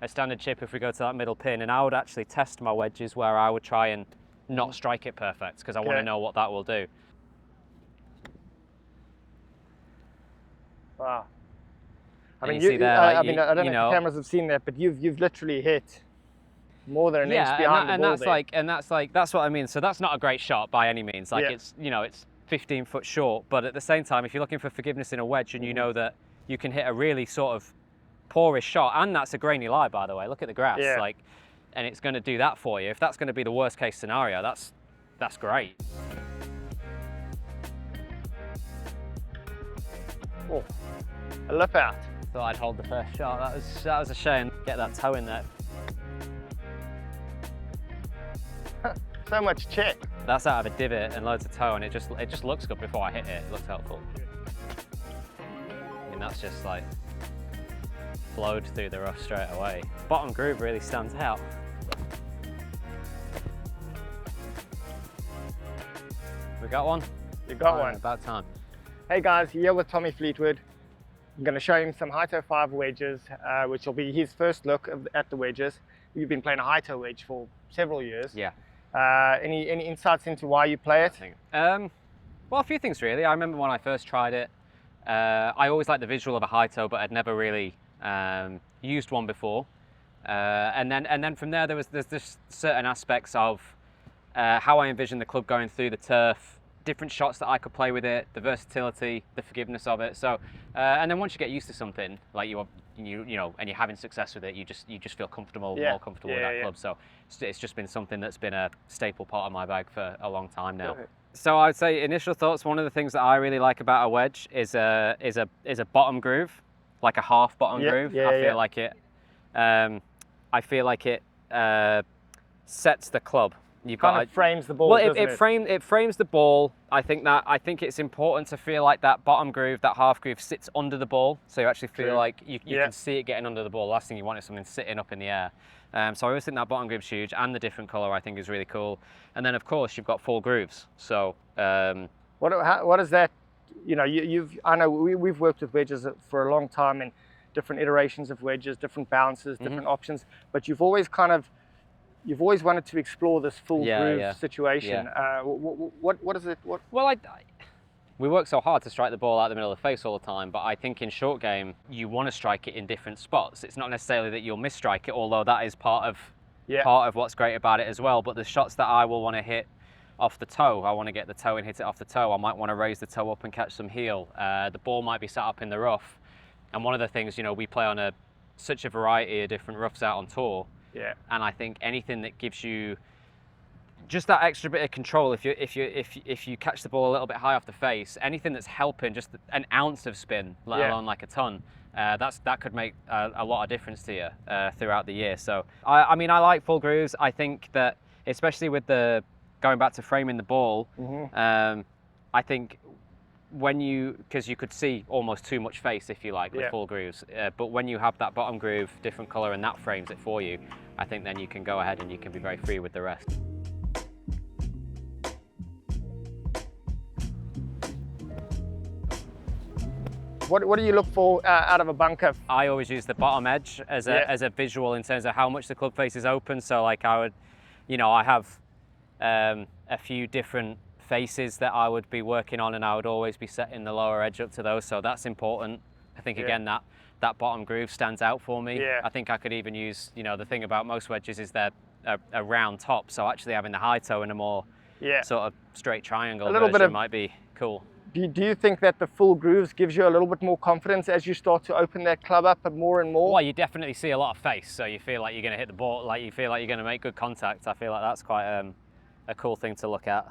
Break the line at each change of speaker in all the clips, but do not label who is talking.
a standard chip if we go to that middle pin, and I would actually test my wedges where I would try and not strike it perfect because I want to know what that will do.
Wow. I
And
mean,
you see there, like,
I mean, I don't know
know,
if the cameras have seen that, but you've literally hit more than an inch behind the ball.
That's what I mean. So that's not a great shot by any means. Like it's, you know, it's 15 foot short, but at the same time, if you're looking for forgiveness in a wedge and you know that you can hit a really sort of porish shot, and that's a grainy lie, by the way. Look at the grass, like, and it's going to do that for you. If that's going to be the worst case scenario, that's great.
Oh, a lip out.
Thought I'd hold the first shot. That was a shame. Get that toe in there.
So much chip.
That's out of a divot and loads of toe, and it just looks good before I hit it. It looks helpful. I mean, that's just like flowed through the rough straight away. Bottom groove really stands out. We got one?
You got one.
About time.
Hey guys, here with Tommy Fleetwood. I'm going to show him some high toe 5 wedges, which will be his first look at the wedges. You've been playing a high toe wedge for several years.
Yeah.
Any insights into why you play it?
Well, a few things really. I remember when I first tried it, I always liked the visual of a high toe, but I'd never really used one before. And then from there, there's just certain aspects of how I envisioned the club going through the turf, different shots that I could play with it, the versatility, the forgiveness of it. So, and then once you get used to something, like you know, and you're having success with it, you just feel comfortable, more comfortable with that club. So it's just been something that's been a staple part of my bag for a long time now. So I'd say initial thoughts. One of the things that I really like about a wedge is a bottom groove, like a half bottom groove. I feel like it sets the club.
You've kind of frames the ball.
Well, it frames the ball. I think it's important to feel like that bottom groove, that half groove, sits under the ball, so you actually feel like you can see it getting under the ball. Last thing you want is something sitting up in the air. So I always think that bottom groove's huge, and the different color I think is really cool. And then of course you've got full grooves. So
what is that? You know, I know we've worked with wedges for a long time, and different iterations of wedges, different bounces, different options. But you've always wanted to explore this full groove situation. What is it?
Well, we work so hard to strike the ball out the middle of the face all the time, but I think in short game, you want to strike it in different spots. It's not necessarily that you'll misstrike it, although that is part of what's great about it as well. But the shots that I will want to hit off the toe, I want to get the toe and hit it off the toe. I might want to raise the toe up and catch some heel. The ball might be sat up in the rough. And one of the things, you know, we play on such a variety of different roughs out on tour.
Yeah.
And I think anything that gives you just that extra bit of control, if you catch the ball a little bit high off the face, anything that's helping just an ounce of spin, let alone like a ton, that could make a lot of difference to you throughout the year. So I mean, I like full grooves. I think that especially with going back to framing the ball, I think because you could see almost too much face, if you like, with full grooves, but when you have that bottom groove, different color, and that frames it for you, I think then you can go ahead and you can be very free with the rest.
What do you look for out of a bunker?
I always use the bottom edge as a visual in terms of how much the club face is open. So like I would, you know, I have a few different faces that I would be working on, and I would always be setting the lower edge up to those, so that's important. I think again that bottom groove stands out for me. I think I could even use, you know, the thing about most wedges is they're a round top, so actually having the high toe in a more sort of straight triangle version might be cool.
Do you think that the full grooves gives you a little bit more confidence as you start to open that club up more and more?
Well, you definitely see a lot of face, so you feel like you're going to hit the ball, like you feel like you're going to make good contact. I feel like that's quite a cool thing to look at.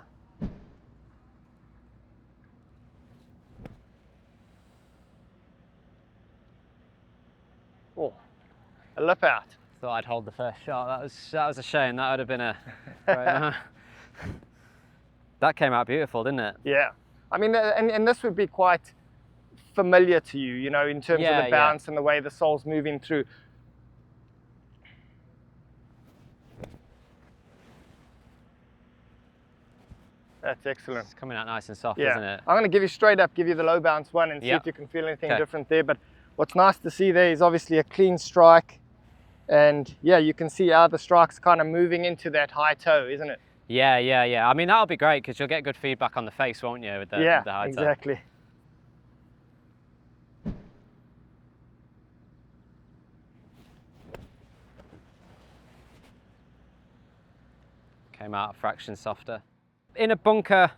Oh, a lip out.
Thought I'd hold the first shot. That was a shame. That would have been that came out beautiful, didn't it?
Yeah. I mean, and this would be quite familiar to you, you know, in terms of the bounce and the way the sole's moving through. That's excellent.
It's coming out nice and soft, isn't it?
I'm going to give you the low bounce one and see if you can feel anything different there. But what's nice to see there is obviously a clean strike. And yeah, you can see how the strike's kind of moving into that high toe, isn't it?
Yeah, yeah, yeah. I mean, that'll be great because you'll get good feedback on the face, won't you, with the,
Yeah,
with the high toe?
exactly.
Came out a fraction softer. In a bunker,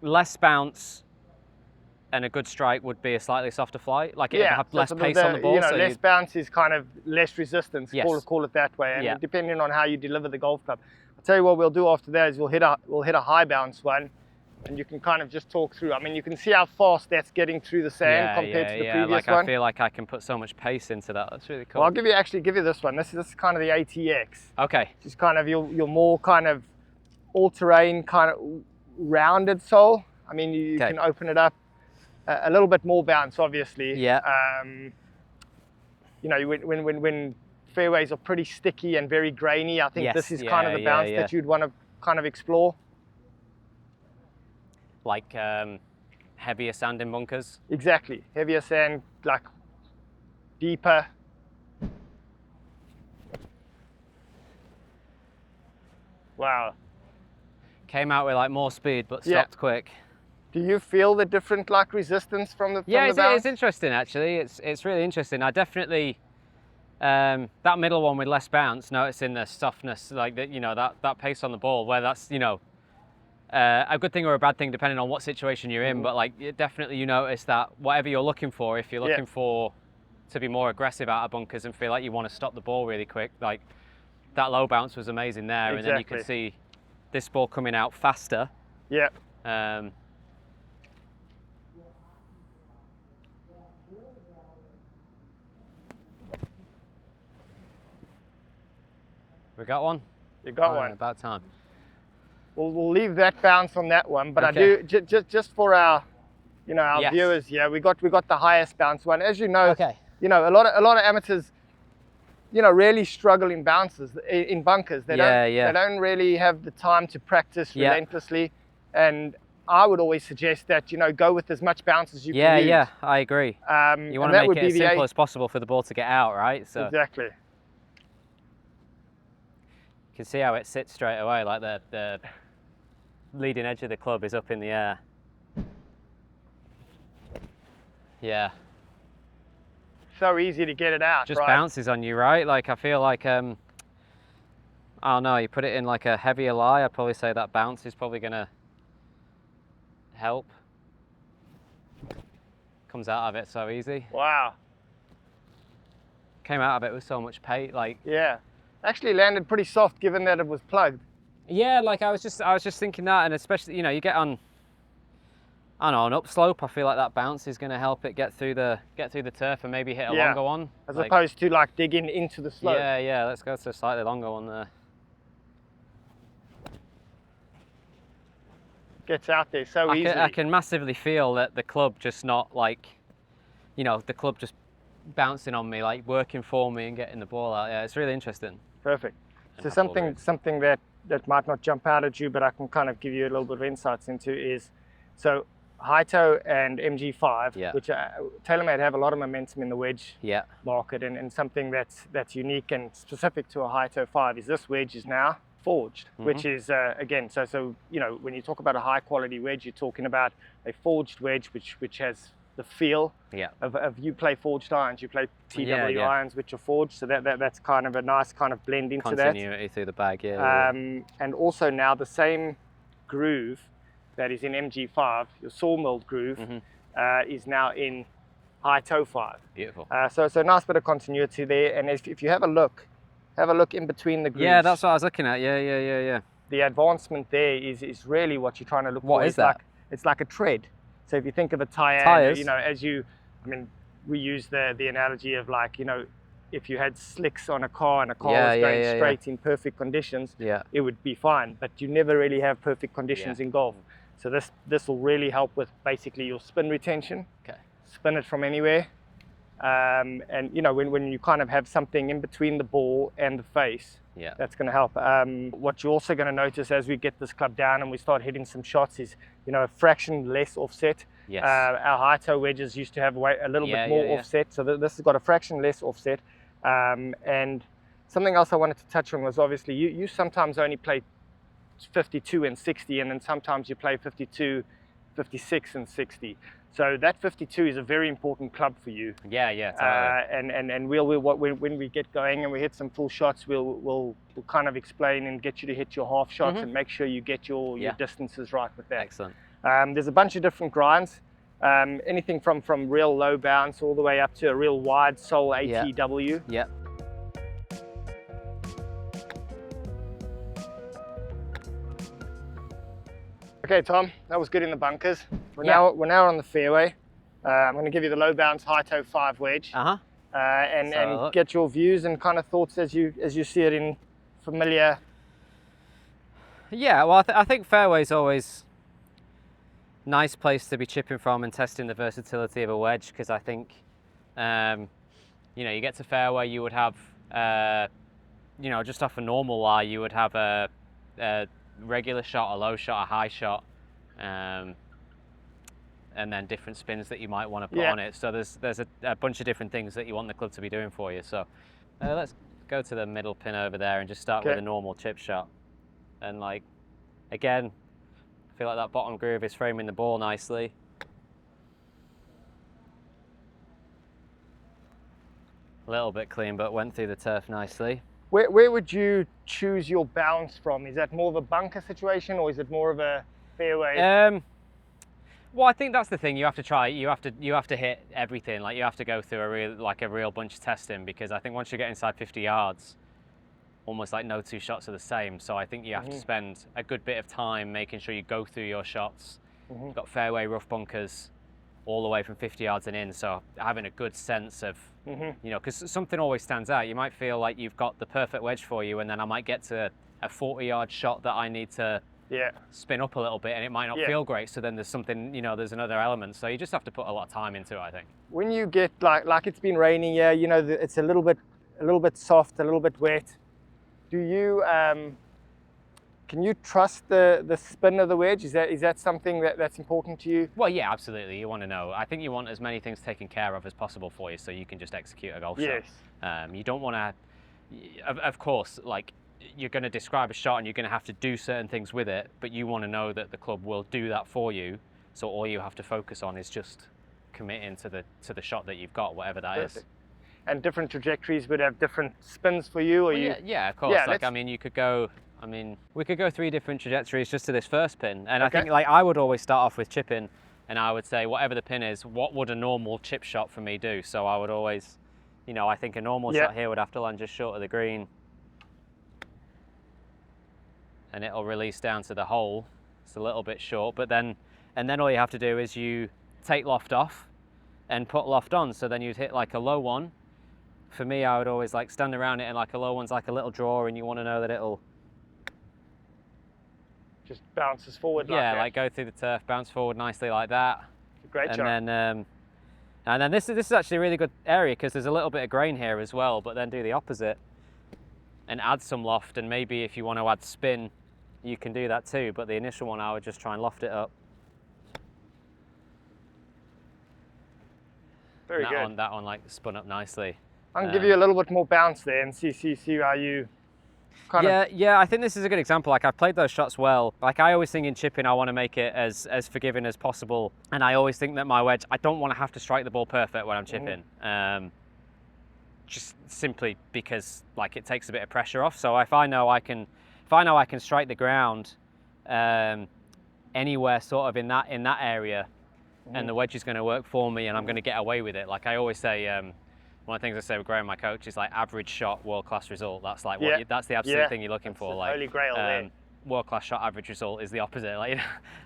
less bounce and a good strike would be a slightly softer flight. Like it'd have less pace on the ball.
You know,
so
less bounce is kind of less resistance.
Yes.
Call it that way. And depending on how you deliver the golf club, I'll tell you what we'll do after that is we'll hit a high bounce one, and you can kind of just talk through. I mean, you can see how fast that's getting through the sand compared to the previous
like
one.
I feel like I can put so much pace into that. That's really cool.
Well, I'll actually give you this one. This is kind of the ATX.
Okay.
Just kind of your more kind of all-terrain kind of rounded sole. I mean, you can open it up a little bit more bounce, obviously.
Yeah.
You know, when fairways are pretty sticky and very grainy, I think this is kind of the bounce that you'd want to kind of explore.
Like heavier sand in bunkers?
Exactly. Heavier sand, like deeper. Wow.
Came out with like more speed, but stopped quick.
Do you feel the different like resistance from the
bounce?
It's
interesting actually. It's really interesting. I definitely that middle one with less bounce, noticing the softness, like that, you know, that pace on the ball, where that's, you know, a good thing or a bad thing depending on what situation you're in. But like definitely you notice that whatever you're looking for, if you're looking for to be more aggressive out of bunkers and feel like you want to stop the ball really quick, like that low bounce was amazing there. And then you can see this ball coming out faster.
Yeah.
We got one?
You got one.
About time.
We'll leave that bounce on that one, but I do just for our, you know, our viewers here. We got the highest bounce one. As you know, you know, a lot of amateurs, you know, really struggle in bounces in bunkers. They don't really have the time to practice relentlessly, and I would always suggest that, you know, go with as much bounce as you can use.
Yeah, I agree. You want to make it as simple as possible for the ball to get out, right? So
exactly.
You can see how it sits straight away, like the leading edge of the club is up in the air. Yeah.
So easy to get it out.
Just bounces on you, right? Like I feel like, I don't know, you put it in like a heavier lie, I'd probably say that bounce is probably gonna help. Comes out of it so easy.
Wow.
Came out of it with so much pace, like.
Yeah. Actually landed pretty soft given that it was plugged.
Yeah, like I was just thinking that, and especially, you know, you get on, I don't know, an upslope, I feel like that bounce is going to help it get through the turf and maybe hit a longer one.
As opposed to like digging into the slope.
Yeah, let's go to a slightly longer one there.
Gets out there so easily.
I can massively feel that the club just not like, you know, the club just bouncing on me, like working for me and getting the ball out. Yeah, it's really interesting.
Perfect. So something that might not jump out at you, but I can kind of give you a little bit of insights into is, so high toe and MG5, which TaylorMade have a lot of momentum in the wedge market, and something that's unique and specific to a high toe 5 is this wedge is now forged, which is again, so you know, when you talk about a high quality wedge, you're talking about a forged wedge which has the feel of you play forged irons, you play TW irons which are forged, so that's kind of a nice kind of blend into
continuity through the bag.
And also now the same groove that is in MG5, your sawmilled groove, is now in high toe 5.
Beautiful.
So nice bit of continuity there, and if you have a look in between the grooves.
Yeah, that's what I was looking at. Yeah.
The advancement there is really what you're trying to look for.
What is that?
It's like a tread. So if you think of a tires, you know, I mean, we use the analogy of like, you know, if you had slicks on a car and a car was going straight in perfect conditions, it would be fine. But you never really have perfect conditions in golf. So this will really help with basically your spin retention.
Okay.
Spin it from anywhere. And you know, when you kind of have something in between the ball and the face, that's going to help. What you're also going to notice as we get this club down and we start hitting some shots is, you know, a fraction less offset.
Yes.
Our high toe wedges used to have a little bit more offset, so this has got a fraction less offset. And something else I wanted to touch on was obviously you sometimes only play 52 and 60, and then sometimes you play 52, 56 and 60. So that 52 is a very important club for you.
Yeah, totally.
And when we get going and we hit some full shots, we'll kind of explain and get you to hit your half shots and make sure you get your distances right with that.
Excellent.
There's a bunch of different grinds, anything from real low bounce all the way up to a real wide sole ATW.
Yeah.
Okay, Tom, that was good in the bunkers. We're now on the fairway. I'm going to give you the low bounce high toe 5 wedge. And get your views and kind of thoughts as you see it in familiar.
Yeah, well, I think fairway's always nice place to be chipping from and testing the versatility of a wedge, because I think you get to fairway, you would have just off a normal lie, you would have a regular shot, a low shot, a high shot, and then different spins that you might want to put on it. So there's a bunch of different things that you want the club to be doing for you. So let's go to the middle pin over there and just start with a normal chip shot. And again, I feel like that bottom groove is framing the ball nicely. A little bit clean, but went through the turf nicely.
Where would you choose your bounce from? Is that more of a bunker situation, or is it more of a fairway?
Well, I think that's the thing. You have to try. You have to hit everything. You have to go through a real bunch of testing, because I think once you get inside 50 yards, almost no two shots are the same. So I think you have to spend a good bit of time making sure you go through your shots. You've got fairway rough bunkers all the way from 50 yards and in. So having a good sense of because something always stands out. You might feel like you've got the perfect wedge for you, and then I might get to a 40-yard shot that I need to spin up a little bit, and it might not feel great. So then there's something, there's another element. So you just have to put a lot of time into it, I think.
When you get like it's been raining, it's a little bit soft, a little bit wet. Do you can you trust the spin of the wedge? Is that something that's important to you?
Well, yeah, absolutely. You want to know. I think you want as many things taken care of as possible for you, so you can just execute a golf shot. You don't want to, of course, you're going to describe a shot and you're going to have to do certain things with it, but you want to know that the club will do that for you. So all you have to focus on is just committing to the shot that you've got, whatever that is.
And different trajectories would have different spins for you, or
Yeah, of course. You could go. We could go 3 different trajectories just to this first pin, and I think I would always start off with chipping, and I would say whatever the pin is, what would a normal chip shot for me do? So I would always, I think a normal shot here would have to land just short of the green, and it'll release down to the hole. It's a little bit short, but then all you have to do is you take loft off and put loft on. So then you'd hit a low one. For me, I would always stand around it, and a low one's like a little draw, and you want to know that it'll
just bounces forward.
Go through the turf, bounce forward nicely like that.
Great job.
And then this is actually a really good area, because there's a little bit of grain here as well. But then do the opposite and add some loft, and maybe if you want to add spin, you can do that too. But the initial one, I would just try and loft it up.
Very good.
That one spun up nicely.
I'm going to give you a little bit more bounce there and see how you kind of...
Yeah, I think this is a good example. I've played those shots well. I always think in chipping, I want to make it as forgiving as possible. And I always think that my wedge, I don't want to have to strike the ball perfect when I'm chipping. Just simply because it takes a bit of pressure off. So if I know I can strike the ground anywhere sort of in that area, and the wedge is going to work for me, and I'm going to get away with it. I always say, one of the things I say with Graham, my coach, is average shot, world-class result. That's that's the absolute thing you're looking for.
Holy grail there.
World-class shot, average result is the opposite.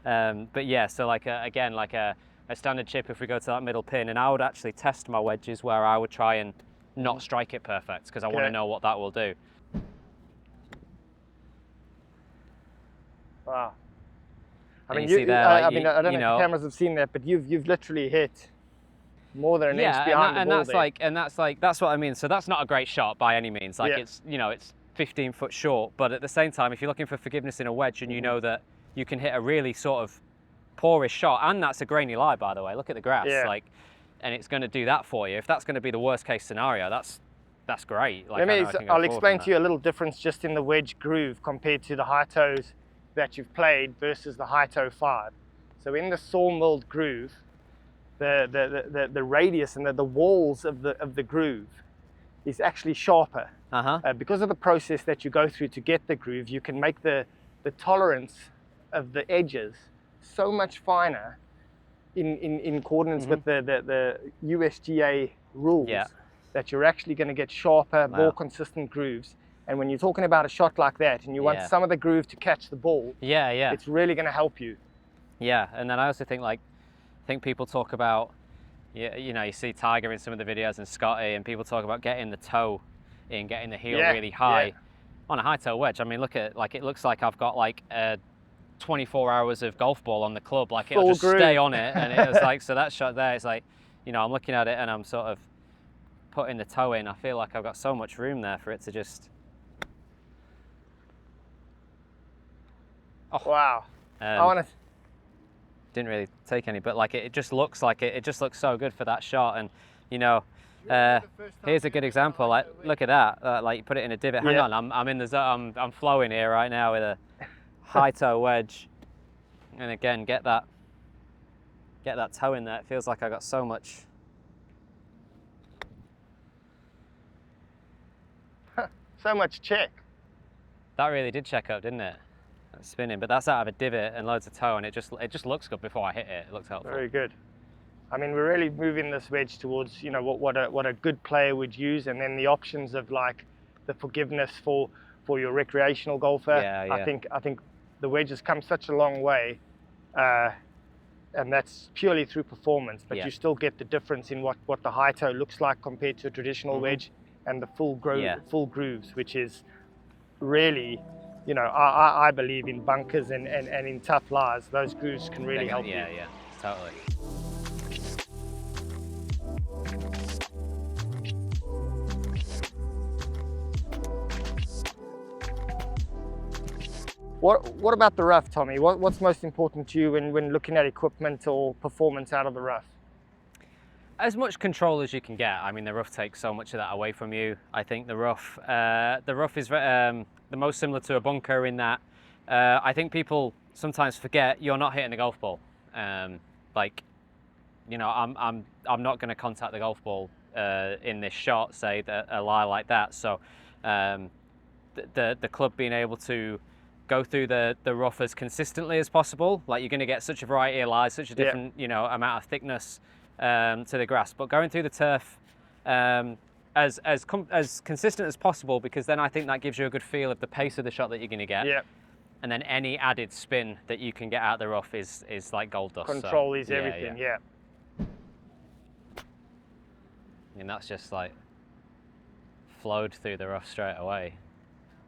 But yeah, so again, a standard chip, if we go to that middle pin, and I would actually test my wedges where I would try and not strike it perfect, because I want to know what that will do.
Wow. I
don't
know if the cameras have seen that, but you've literally hit more than an inch behind the ball.
That's what I mean. So that's not a great shot by any means. It's 15 foot short, but at the same time, if you're looking for forgiveness in a wedge, and you know that you can hit a really sort of poorest shot, and that's a grainy lie, by the way. Look at the grass,
Yeah.
like, and it's going to do that for you. If that's going to be the worst case scenario, that's great. Like,
I'll explain to you a little difference just in the wedge groove compared to the high toes that you've played versus the high toe 5. So in the sawmilled groove, the radius and the walls of the groove is actually sharper. Because of the process that you go through to get the groove, you can make the tolerance of the edges so much finer in accordance with the USGA rules, that you're actually going to get sharper, more consistent grooves. And when you're talking about a shot like that and you want some of the groove to catch the ball, it's really going to help you.
Yeah, and then I also think, like, people talk about, you know, you see Tiger in some of the videos and Scotty, and people talk about getting the toe in, getting the heel really high on a high toe wedge. I mean, look at, like, it looks like I've got like 24 hours of golf ball on the club, like it'll just stay on it, and it was like, so that shot there, it's like, you know, I'm looking at it and I'm sort of putting the toe in. I feel like I've got so much room there for it to just.
Oh wow! I want to.
Didn't really take any, but like it just looks like it just looks so good for that shot. And you know, here's a good example. Like, look at that. Like, you put it in a divot. Hang on, I'm in the zone. I'm flowing here right now with a high toe wedge, and again get that toe in there. It feels like I got so much.
So much check.
That really did check up, didn't it? Spinning, but that's out of a divot and loads of toe, and it just looks good before I hit it. It looks helpful.
Very good. I mean, we're really moving this wedge towards, you know, what a good player would use, and then the options of like the forgiveness for your recreational golfer. I think the wedge has come such a long way, and that's purely through performance. But you still get the difference in what the high toe looks like compared to a traditional wedge, and the full grooves, which is really. You know, I believe in bunkers and in tough lies, those grooves can really help you.
Yeah, totally.
What about the rough, Tommy? What's most important to you when looking at equipment or performance out of the rough?
As much control as you can get. I mean, the rough takes so much of that away from you. I think the rough is the most similar to a bunker in that I think people sometimes forget you're not hitting the golf ball. Like, you know, I'm not going to contact the golf ball in this shot, say a lie like that. So the club being able to go through the rough as consistently as possible. Like, you're going to get such a variety of lies, such a different you know, amount of thickness to the grass, but going through the turf as consistent as possible, because then I think that gives you a good feel of the pace of the shot that you're going to get. And then any added spin that you can get out of the rough is like gold dust.
Control is everything.
And that's just like flowed through the rough straight away.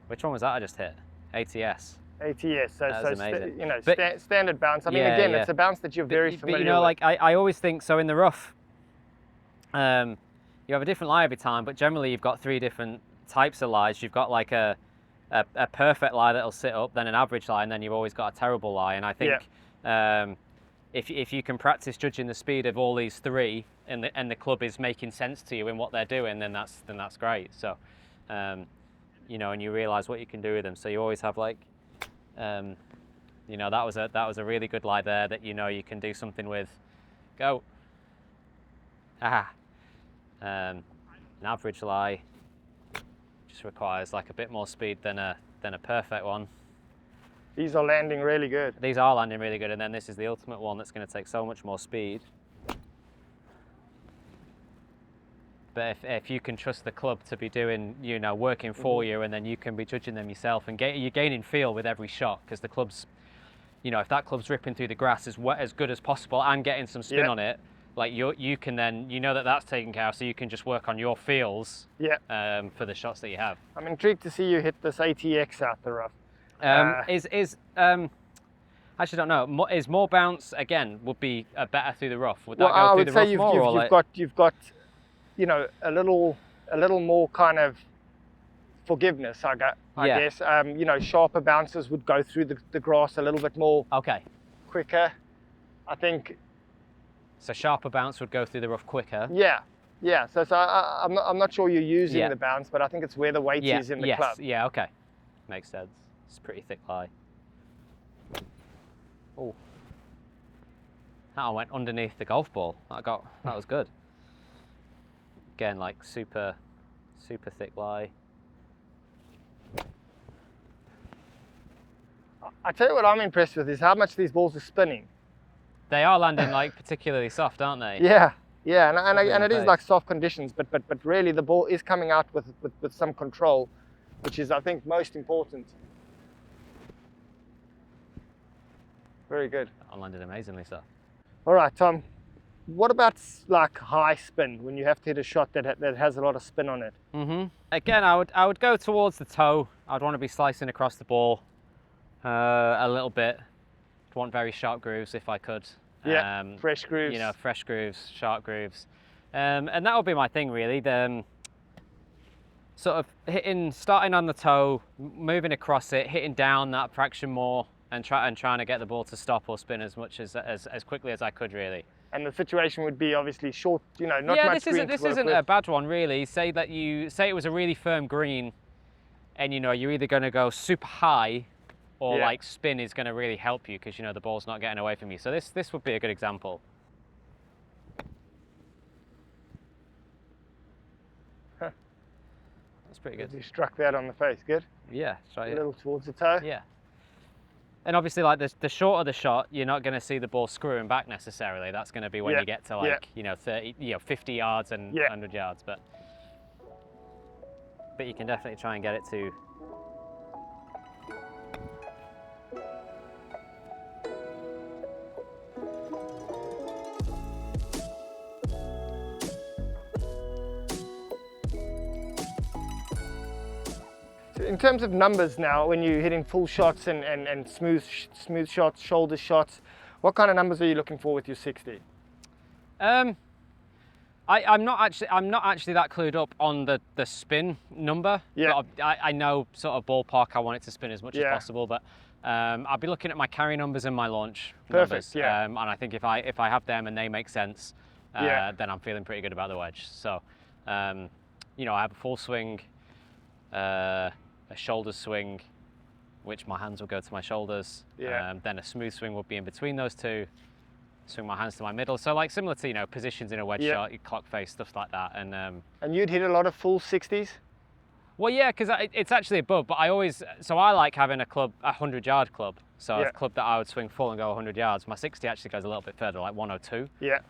Which one was that I just hit? ATS.
So
amazing.
you know, standard bounce. I mean, again, it's a bounce that you're very familiar
with. You know,
with.
like I always think, so in the rough, you have a different lie every time, but generally you've got 3 different types of lies. You've got like a perfect lie that'll sit up, then an average lie, and then you've always got a terrible lie. And I think if you can practice judging the speed of all these 3, and the club is making sense to you in what they're doing, then that's great. So, you know, and you realise what you can do with them. So you always have like. You know, that was a really good lie there that, you know, you can do something with. Go. An average lie just requires like a bit more speed than a perfect one.
These are landing really good.
These are landing really good, and then this is the ultimate one that's going to take so much more speed. But if you can trust the club to be doing, you know, working for you, and then you can be judging them yourself, and you're gaining feel with every shot, because the club's, you know, if that club's ripping through the grass as good as possible and getting some spin on it, like you can then, you know, that's taken care of, so you can just work on your feels for the shots that you have.
I'm intrigued to see you hit this ATX out the rough.
Actually, don't know. Is more bounce again would be better through the rough? Would that
Well,
go
I
through
would
the
say
rough
you've got, you know, a little more kind of forgiveness, I guess. You know, sharper bounces would go through the grass a little bit more quicker. I think,
So sharper bounce would go through the rough quicker.
yeah. So I'm not sure you're using
Yeah.
the bounce, but I think it's where the weight is in the club.
Yeah, okay. Makes sense. It's a pretty thick lie. Oh. That went underneath the golf ball. That was good. Again, like super thick lie.
I tell you what I'm impressed with is how much these balls are spinning.
They are landing like particularly soft, aren't they?
Yeah, and it is
face.
like soft conditions, but really the ball is coming out with some control, which is I think most important. Very good.
That landed amazingly soft.
All right, Tom. What about like high spin when you have to hit a shot that has a lot of spin on it?
Again, I would go towards the toe. I'd want to be slicing across the ball a little bit. I'd want very sharp grooves if I could.
Yeah, fresh grooves.
You know, fresh grooves, sharp grooves. And that would be my thing really. The sort of starting on the toe, moving across it, hitting down that fraction more, and trying to get the ball to stop or spin as much as quickly as I could really.
And the situation would be obviously short, you know, not
yeah,
much green to
this
work
isn't
with.
a bad one really. Say it was a really firm green, and you know you're either going to go super high, or
Yeah.
like spin is going to really help you because you know the ball's not getting away from you. So this would be a good example.
Huh.
That's pretty good.
You struck that on the face, good.
Yeah, try
A
it.
little towards the toe.
Yeah. And obviously, like the shorter the shot, you're not going to see the ball screwing back necessarily. That's going to be when
Yeah.
you get to
Yeah.
like you know 30, 50 yards and
Yeah.
100 yards. But you can definitely try and get it to.
In terms of numbers now, when you're hitting full shots and smooth shots, shoulder shots, what kind of numbers are you looking for with your 60?
I'm not actually that clued up on the spin number.
Yeah.
But I know sort of ballpark I want it to spin as much
Yeah.
as possible. But I'll be looking at my carry numbers and my launch
Perfect,
numbers.
yeah.
And I think if I have them and they make sense,
Yeah.
then I'm feeling pretty good about the wedge. So, you know, I have a full swing, a shoulder swing, which my hands will go to my shoulders.
Yeah.
Then a smooth swing would be in between those two. Swing my hands to my middle. So like similar to, you know, positions in a wedge
Yeah.
shot, you clock face, stuff like that. And
you'd hit a lot of full 60s?
well, yeah, because it's actually above, but I like having a 100-yard club. So
Yeah.
a club that I would swing full and go 100 yards. My 60 actually goes a little bit further, like 102,
Yeah.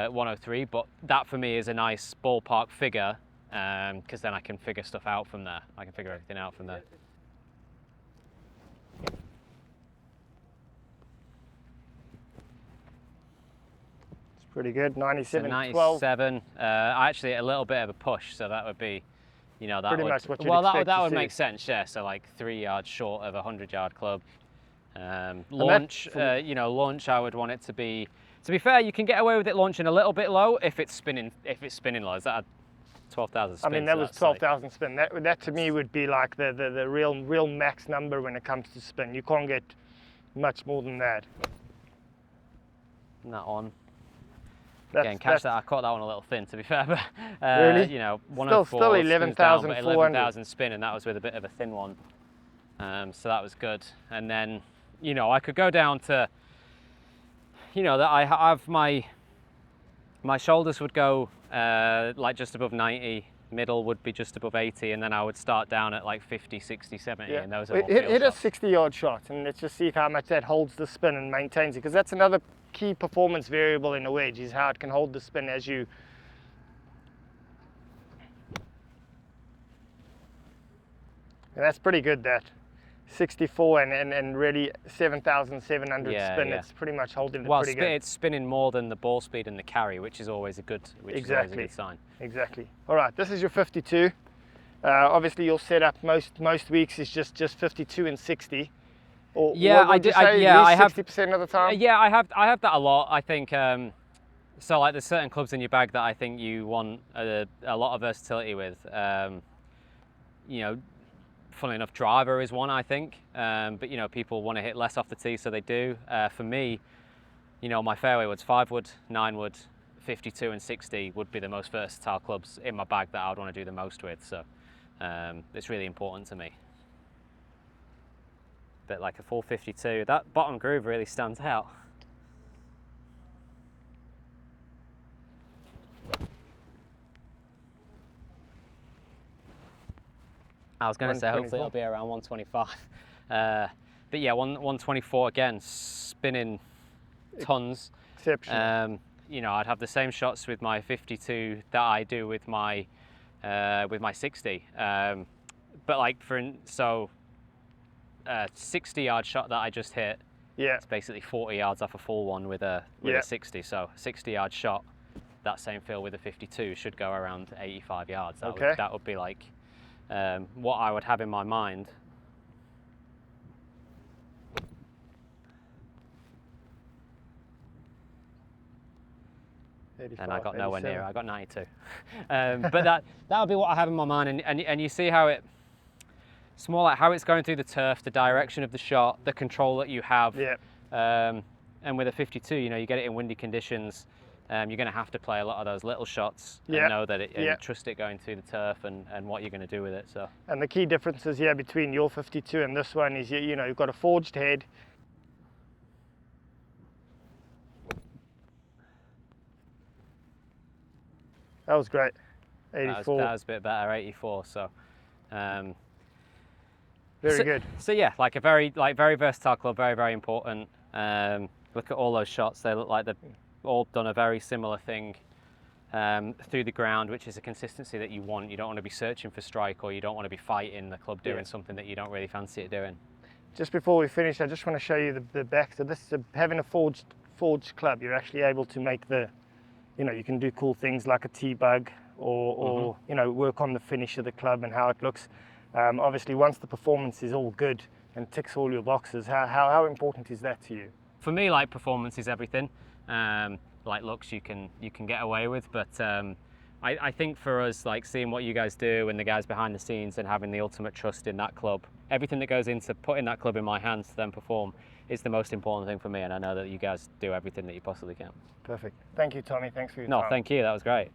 103. But that for me is a nice ballpark figure, because then I can figure stuff out from there. I can figure everything out from there.
It's pretty good.
So
97, 12.
97. Actually, a little bit of a push, so that would be, you know, that
Pretty
would,
much what you'd
well,
expect
that
to
would
see.
make sense, yeah. So like 3 yards short of a 100-yard club. Launch, you know, launch. I would want it to be. To be fair, you can get away with it launching a little bit low if it's spinning. If it's spinning low, is that 12,000 spin?
I mean, that was 12,000 spin. That to me would be like the real max number when it comes to spin. You can't get much more than that.
That on.
That's,
Again, catch that. I caught that one a little thin, to be fair, but
Really?
you know,
Still
104
11,400.
11,000 spin, and that was with a bit of a thin one. So that was good. And then, you know, I could go down to, you know, that I have my shoulders would go like just above 90, middle would be just above 80, and then I would start down at like 50, 60, 70,
Yeah.
and those are all
Hit
field
a
shots.
60-yard shot, and let's just see how much that holds the spin and maintains it, because that's another key performance variable in a wedge, is how it can hold the spin as you. And that's pretty good, that 64 and really 7,700
Yeah,
spin.
yeah.
It's pretty much holding it
Well,
pretty good.
it's spinning more than the ball speed and the carry, which is always a good,
Exactly.
sign.
Exactly. All right, this is your 52. Obviously, your setup most weeks is just 52 and 60. Or
Yeah,
what would you say,
yeah,
at
I
least
have
60% of the time.
Yeah, I have that a lot. I think so. Like, there's certain clubs in your bag that I think you want a lot of versatility with. You know, funnily enough, driver is one, I think. But you know, people want to hit less off the tee, so they do. For me, you know, my fairway woods, 5 wood, 9 wood, 52 and 60 would be the most versatile clubs in my bag that I would want to do the most with. So it's really important to me. But like a full 52, that bottom groove really stands out. I was going to say hopefully it'll be around 125. But yeah, 124 again, spinning tons.
Exceptional.
You know, I'd have the same shots with my 52 that I do with my 60. But like so 60-yard shot that I just hit.
Yeah.
It's basically 40 yards off a full one with a 60. So 60-yard shot, that same field with a 52 should go around 85 yards. That would be like what I would have in my mind. And I got nowhere near. I got 92. But that would be what I have in my mind. And you see how it's more like how it's going through the turf, the direction of the shot, the control that you have.
Yeah.
And with a 52, you know, you get it in windy conditions. You're going to have to play a lot of those little shots and know that and trust it going through the turf and what you're going to do with it. So.
And the key differences here between your 52 and this one is, you know, you've got a forged head. That was great. 84.
That was a bit better, 84. So.
Very good.
So yeah, like a very versatile club, very important. Look at all those shots; they look like they've all done a very similar thing through the ground, which is a consistency that you want. You don't want to be searching for strike, or you don't want to be fighting the club doing something that you don't really fancy it doing.
Just before we finish, I just want to show you the back. So this is having a forged club. You're actually able to make you know, you can do cool things like a T-bug or you know, work on the finish of the club and how it looks. Obviously, once the performance is all good and ticks all your boxes, how important is that to you?
For me, like, performance is everything. Like looks you can get away with, but I think for us, like seeing what you guys do and the guys behind the scenes and having the ultimate trust in that club, everything that goes into putting that club in my hands to then perform is the most important thing for me, and I know that you guys do everything that you possibly can.
Perfect. Thank you, Tommy. Thanks for your time.
No, thank you. That was great.